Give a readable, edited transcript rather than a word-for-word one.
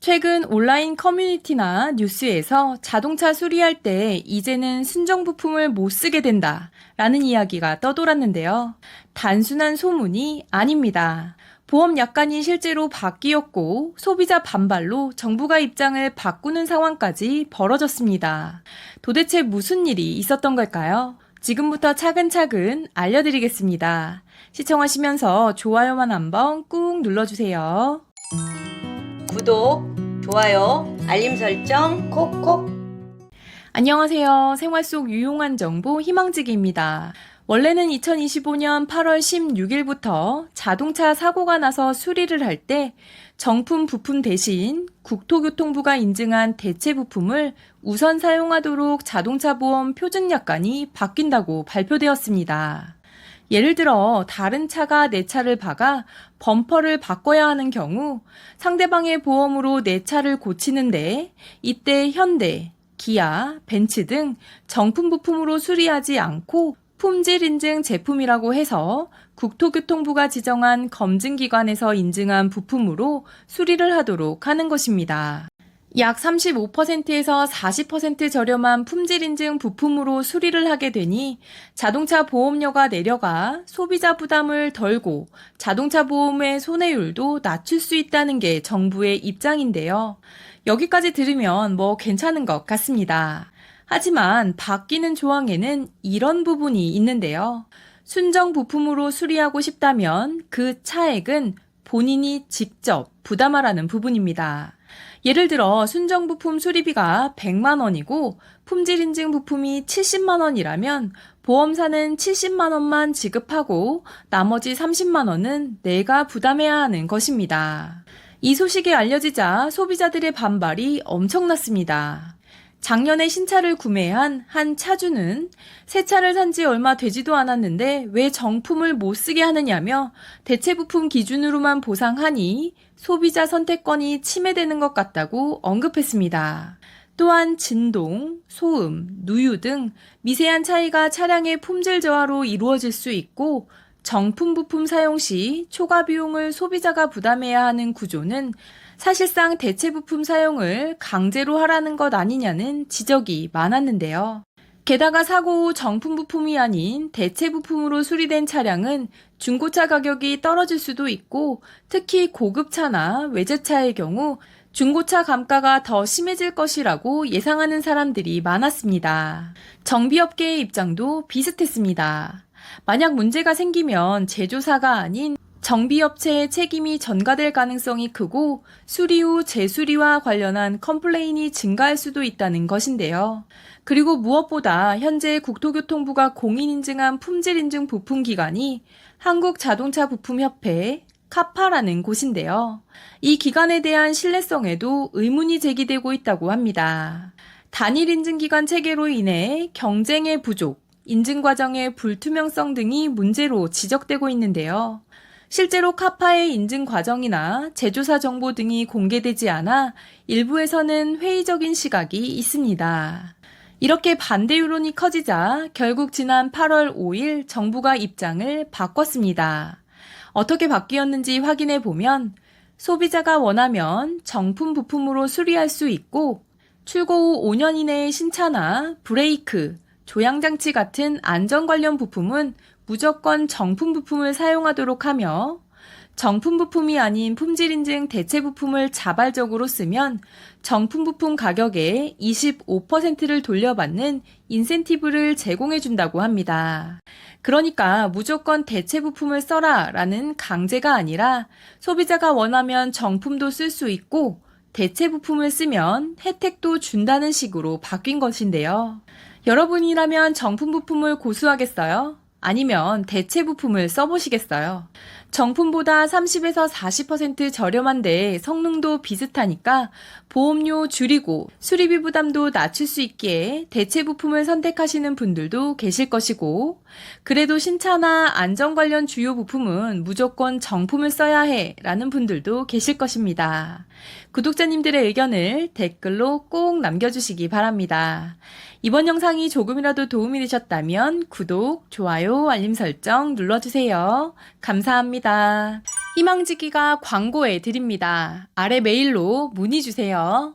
최근 온라인 커뮤니티나 뉴스에서 자동차 수리할 때 이제는 순정 부품을 못 쓰게 된다 라는 이야기가 떠돌았는데요. 단순한 소문이 아닙니다. 보험 약관이 실제로 바뀌었고 소비자 반발로 정부가 입장을 바꾸는 상황까지 벌어졌습니다. 도대체 무슨 일이 있었던 걸까요? 지금부터 차근차근 알려드리겠습니다. 시청하시면서 좋아요만 한번 꾹 눌러주세요. 구독, 좋아요, 알림 설정 콕콕. 안녕하세요. 생활 속 유용한 정보 희망지기입니다. 원래는 2025년 8월 16일부터 자동차 사고가 나서 수리를 할 때 정품 부품 대신 국토교통부가 인증한 대체 부품을 우선 사용하도록 자동차 보험 표준 약관이 바뀐다고 발표되었습니다. 예를 들어 다른 차가 내 차를 박아 범퍼를 바꿔야 하는 경우 상대방의 보험으로 내 차를 고치는데 이때 현대, 기아, 벤츠 등 정품 부품으로 수리하지 않고 품질 인증 제품이라고 해서 국토교통부가 지정한 검증기관에서 인증한 부품으로 수리를 하도록 하는 것입니다. 약 35%에서 40% 저렴한 품질 인증 부품으로 수리를 하게 되니 자동차 보험료가 내려가 소비자 부담을 덜고 자동차 보험의 손해율도 낮출 수 있다는 게 정부의 입장인데요. 여기까지 들으면 괜찮은 것 같습니다. 하지만 바뀌는 조항에는 이런 부분이 있는데요. 순정 부품으로 수리하고 싶다면 그 차액은 본인이 직접 부담하라는 부분입니다. 예를 들어 순정 부품 수리비가 100만 원이고 품질 인증 부품이 70만 원이라면 보험사는 70만 원만 지급하고 나머지 30만 원은 내가 부담해야 하는 것입니다. 이 소식이 알려지자 소비자들의 반발이 엄청났습니다. 작년에 신차를 구매한 한 차주는 새 차를 산 지 얼마 되지도 않았는데 왜 정품을 못 쓰게 하느냐며 대체 부품 기준으로만 보상하니 소비자 선택권이 침해되는 것 같다고 언급했습니다. 또한 진동, 소음, 누유 등 미세한 차이가 차량의 품질 저하로 이루어질 수 있고 정품 부품 사용 시 초과 비용을 소비자가 부담해야 하는 구조는 사실상 대체 부품 사용을 강제로 하라는 것 아니냐는 지적이 많았는데요. 게다가 사고 후 정품 부품이 아닌 대체 부품으로 수리된 차량은 중고차 가격이 떨어질 수도 있고 특히 고급차나 외제차의 경우 중고차 감가가 더 심해질 것이라고 예상하는 사람들이 많았습니다. 정비업계의 입장도 비슷했습니다. 만약 문제가 생기면 제조사가 아닌 정비업체의 책임이 전가될 가능성이 크고 수리 후 재수리와 관련한 컴플레인이 증가할 수도 있다는 것인데요. 그리고 무엇보다 현재 국토교통부가 공인인증한 품질인증 부품기관이 한국자동차부품협회 카파라는 곳인데요. 이 기관에 대한 신뢰성에도 의문이 제기되고 있다고 합니다. 단일 인증기관 체계로 인해 경쟁의 부족, 인증 과정의 불투명성 등이 문제로 지적되고 있는데요. 실제로 카파의 인증 과정이나 제조사 정보 등이 공개되지 않아 일부에서는 회의적인 시각이 있습니다. 이렇게 반대 여론이 커지자 결국 지난 8월 5일 정부가 입장을 바꿨습니다. 어떻게 바뀌었는지 확인해 보면 소비자가 원하면 정품 부품으로 수리할 수 있고 출고 후 5년 이내의 신차나 브레이크, 조향장치 같은 안전 관련 부품은 무조건 정품 부품을 사용하도록 하며 정품 부품이 아닌 품질인증 대체 부품을 자발적으로 쓰면 정품 부품 가격의 25%를 돌려받는 인센티브를 제공해준다고 합니다. 그러니까 무조건 대체 부품을 써라 라는 강제가 아니라 소비자가 원하면 정품도 쓸 수 있고 대체 부품을 쓰면 혜택도 준다는 식으로 바뀐 것인데요. 여러분이라면 정품 부품을 고수하겠어요? 아니면 대체 부품을 써보시겠어요? 정품보다 30에서 40% 저렴한데 성능도 비슷하니까 보험료 줄이고 수리비 부담도 낮출 수 있기에 대체 부품을 선택하시는 분들도 계실 것이고 그래도 신차나 안전 관련 주요 부품은 무조건 정품을 써야 해 라는 분들도 계실 것입니다. 구독자님들의 의견을 댓글로 꼭 남겨주시기 바랍니다. 이번 영상이 조금이라도 도움이 되셨다면 구독, 좋아요, 알림 설정 눌러주세요. 감사합니다. 희망지기가 광고해 드립니다. 아래 메일로 문의 주세요.